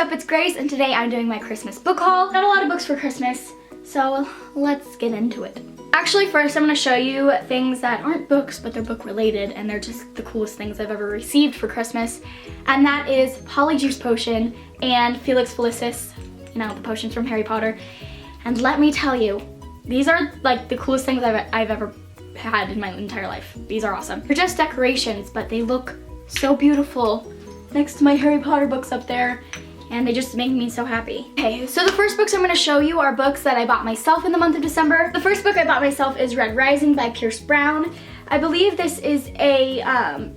up? It's Grace, and today I'm doing my Christmas book haul. Got a lot of books for Christmas, so let's get into it. Actually, first I'm going to show you things that aren't books, but they're book related, and they're just the coolest things I've ever received for Christmas. And that is Polyjuice Potion and Felix Felicis, you know, the potions from Harry Potter. And let me tell you, these are like the coolest things I've ever had in my entire life. These are awesome. They're just decorations, but they look so beautiful next to my Harry Potter books up there, and they just make me so happy. Okay, so the first books I'm going to show you are books that I bought myself in the month of December. The first book I bought myself is Red Rising by Pierce Brown. I believe this is a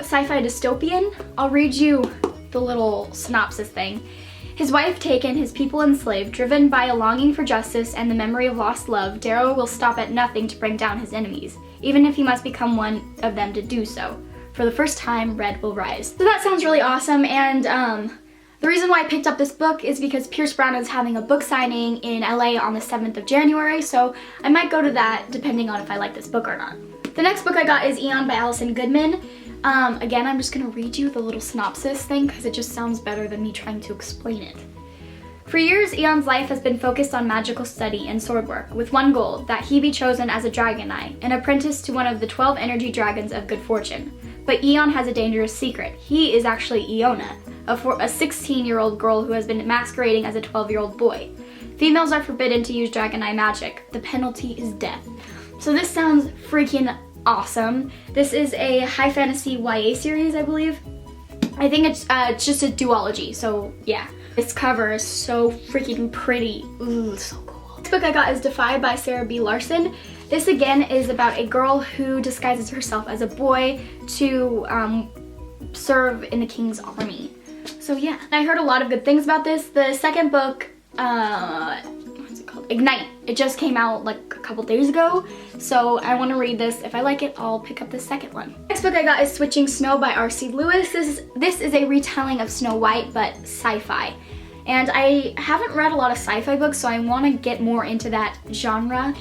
sci-fi dystopian. I'll read you the little synopsis thing. His wife taken, his people enslaved, driven by a longing for justice and the memory of lost love, Darrow will stop at nothing to bring down his enemies, even if he must become one of them to do so. For the first time, Red will rise. So that sounds really awesome, and the reason why I picked up this book is because Pierce Brown is having a book signing in LA on the 7th of January, so I might go to that depending on if I like this book or not. The next book I got is Eon by Alison Goodman. Again, I'm just gonna read you the little synopsis thing because it just sounds better than me trying to explain it. For years, Eon's life has been focused on magical study and sword work, with one goal, that he be chosen as a Dragon Knight, an apprentice to one of the 12 energy dragons of good fortune. But Eon has a dangerous secret. He is actually Iona, a 16-year-old girl who has been masquerading as a 12-year-old boy. Females are forbidden to use Dragon Eye magic. The penalty is death. So this sounds freaking awesome. This is a high fantasy YA series, I believe. I think it's just a duology, so yeah. This cover is so freaking pretty. Ooh, so cool. This book I got is Defy by Sarah B. Larson. This again is about a girl who disguises herself as a boy to serve in the king's army. So yeah, I heard a lot of good things about this. The second book, what's it called? Ignite. It just came out like a couple days ago, so I want to read this. If I like it, I'll pick up the second one. Next book I got is Switching Snow by R.C. Lewis. This is a retelling of Snow White, but sci-fi. And I haven't read a lot of sci-fi books, so I want to get more into that genre.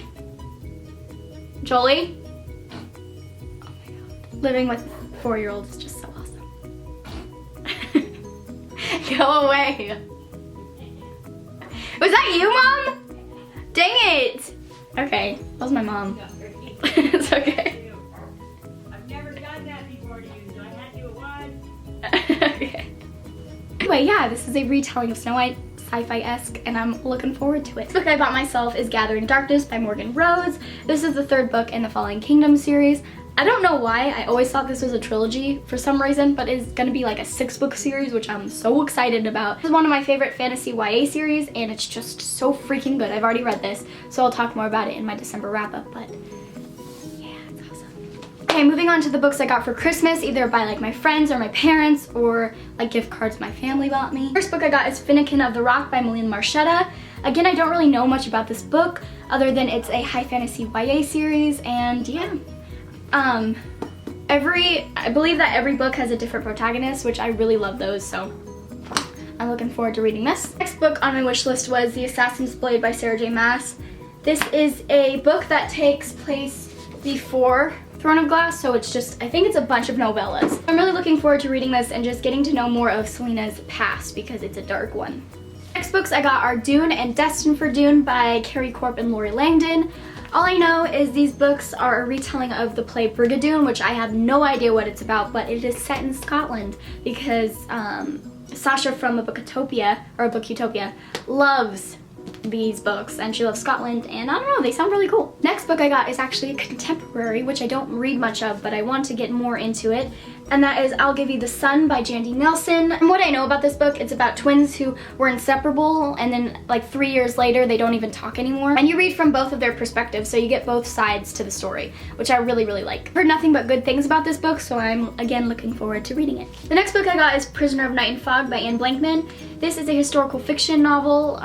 Jolie? Oh my god. Living with 4-year-olds is just so awesome. Go away. Was that you, Mom? Dang it. Okay, that was my mom. It's okay. I've never done that before to you, so I had to once. Okay. Anyway, yeah, this is a retelling of Snow White, sci-fi-esque, and I'm looking forward to it. The book I bought myself is Gathering Darkness by Morgan Rhodes. This is the third book in the Fallen Kingdom series. I don't know why, I always thought this was a trilogy for some reason, but it's gonna be like a 6-book series, which I'm so excited about. This is one of my favorite fantasy YA series, and it's just so freaking good. I've already read this, so I'll talk more about it in my December wrap-up, but yeah, it's awesome. Okay, moving on to the books I got for Christmas, either by like my friends or my parents, or like gift cards my family bought me. First book I got is Finnegan of the Rock by Malene Marchetta. Again, I don't really know much about this book, other than it's a high fantasy YA series, and yeah. I believe that every book has a different protagonist, which I really love those, so I'm looking forward to reading this. Next book on my wish list was The Assassin's Blade by Sarah J. Maas. This is a book that takes place before Throne of Glass, so it's just, I think it's a bunch of novellas. I'm really looking forward to reading this and just getting to know more of Selena's past because it's a dark one. Next books I got are Dune and Destined for Dune by Carrie Corp and Lori Langdon. All I know is these books are a retelling of the play Brigadoon, which I have no idea what it's about, but it is set in Scotland because Sasha from a Book Utopia loves these books, and she loves Scotland, and I don't know, they sound really cool. Next book I got is actually a contemporary, which I don't read much of, but I want to get more into it, and that is I'll Give You the Sun by Jandy Nelson. And what I know about this book, it's about twins who were inseparable, and then like 3 years later they don't even talk anymore. And you read from both of their perspectives, so you get both sides to the story, which I really, really like. I've heard nothing but good things about this book, so I'm again looking forward to reading it. The next book I got is Prisoner of Night and Fog by Anne Blankman. This is a historical fiction novel.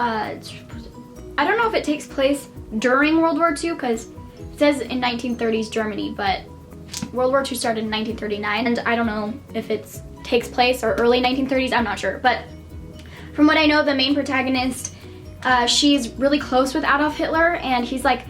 I don't know if it takes place during World War II, because it says in 1930s Germany, but World War II started in 1939, and I don't know if it takes place or early 1930s, I'm not sure. But from what I know, the main protagonist, she's really close with Adolf Hitler, and he's like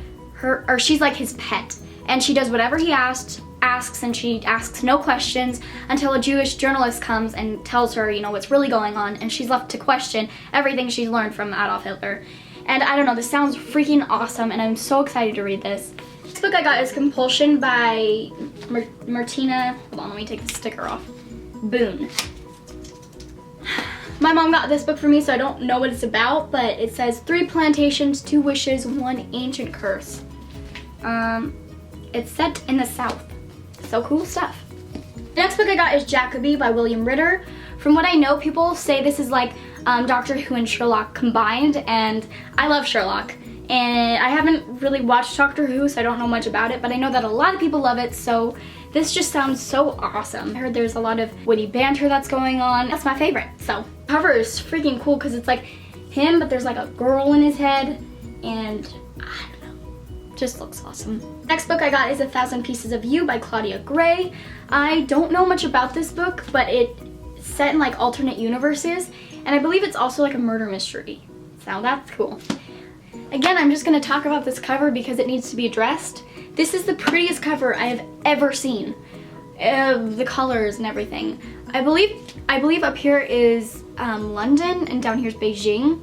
she's like his pet, and she does whatever he asks, asks and she asks no questions until a Jewish journalist comes and tells her, you know, what's really going on, and she's left to question everything she's learned from Adolf Hitler. And I don't know, this sounds freaking awesome, and I'm so excited to read this. This book I got is Compulsion by Martina, hold on, let me take the sticker off, Boone. My mom got this book for me, so I don't know what it's about, but it says 3 plantations, 2 wishes, 1 ancient curse. It's set in the South. So cool stuff. The next book I got is Jacobi by William Ritter. From what I know, people say this is like Doctor Who and Sherlock combined, and I love Sherlock. And I haven't really watched Doctor Who, so I don't know much about it, but I know that a lot of people love it, so this just sounds so awesome. I heard there's a lot of witty banter that's going on. That's my favorite. So, cover is freaking cool because it's like him, but there's like a girl in his head, and I don't know, just looks awesome. Next book I got is 1,000 Pieces of You by Claudia Gray. I don't know much about this book, but it's set in like alternate universes, and I believe it's also like a murder mystery. So that's cool. Again, I'm just gonna talk about this cover because it needs to be addressed. This is the prettiest cover I have ever seen. The colors and everything. I believe up here is London and down here is Beijing.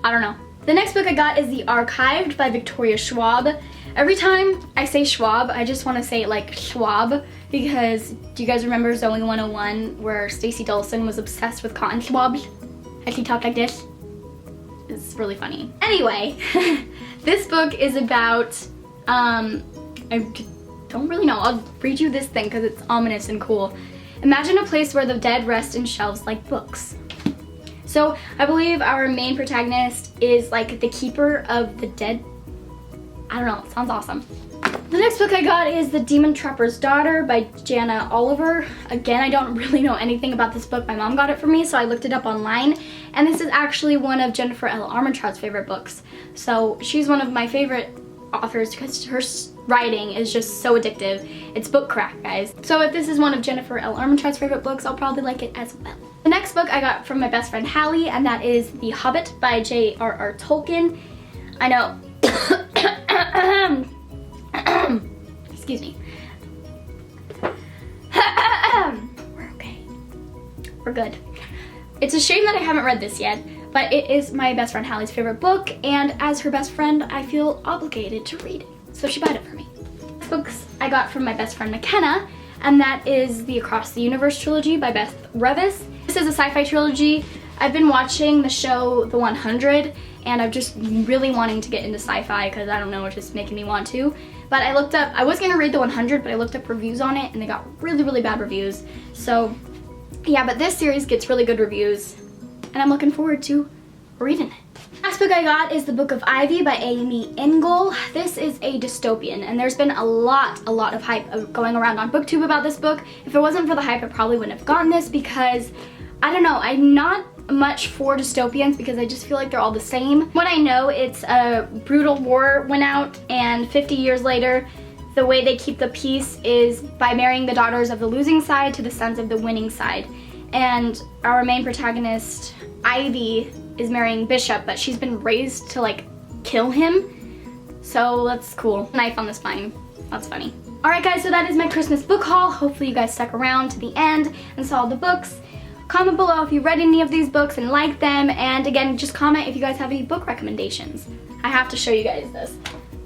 I don't know. The next book I got is The Archived by Victoria Schwab. Every time I say Schwab, I just want to say it like Schwab, because do you guys remember Zoe 101 where Stacey Dawson was obsessed with cotton swabs? And she talked like this? It's really funny. Anyway, this book is about, I don't really know. I'll read you this thing because it's ominous and cool. Imagine a place where the dead rest in shelves like books. So I believe our main protagonist is like the keeper of the dead. I don't know, it sounds awesome. The next book I got is The Demon Trapper's Daughter by Jana Oliver. Again, I don't really know anything about this book. My mom got it for me, so I looked it up online. And this is actually one of Jennifer L. Armentrout's favorite books. So she's one of my favorite authors because her writing is just so addictive. It's book crack, guys. So if this is one of Jennifer L. Armentrout's favorite books, I'll probably like it as well. The next book I got from my best friend Hallie, and that is The Hobbit by J.R.R. Tolkien. I know. Excuse me. We're okay. We're good. It's a shame that I haven't read this yet, but it is my best friend Hallie's favorite book, and as her best friend, I feel obligated to read it. So she bought it for me. This books I got from my best friend McKenna, and that is the Across the Universe trilogy by Beth Revis. This is a sci-fi trilogy. I've been watching the show The 100, and I'm just really wanting to get into sci-fi because I don't know, it's just making me want to. But I looked up, I was gonna read The 100, but I looked up reviews on it and they got really, really bad reviews. So yeah, but this series gets really good reviews and I'm looking forward to reading it. Last book I got is The Book of Ivy by Amy Engel. This is a dystopian, and there's been a lot of hype going around on BookTube about this book. If it wasn't for the hype, I probably wouldn't have gotten this because, I don't know, I'm not much for dystopians because I just feel like they're all the same. What I know, it's a brutal war went out, and 50 years later, the way they keep the peace is by marrying the daughters of the losing side to the sons of the winning side. And our main protagonist, Ivy, is marrying Bishop, but she's been raised to like kill him. So that's cool. Knife on the spine. That's funny. Alright guys, so that is my Christmas book haul. Hopefully you guys stuck around to the end and saw the books. Comment below if you read any of these books and liked them, and again, just comment if you guys have any book recommendations. I have to show you guys this.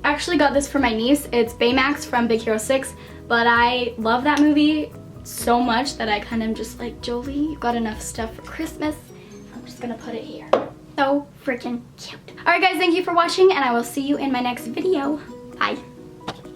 I actually got this for my niece. It's Baymax from Big Hero 6, but I love that movie so much that I kind of just like, Jolie, you got enough stuff for Christmas. I'm just gonna put it here. So freaking cute. Alright guys, thank you for watching, and I will see you in my next video. Bye.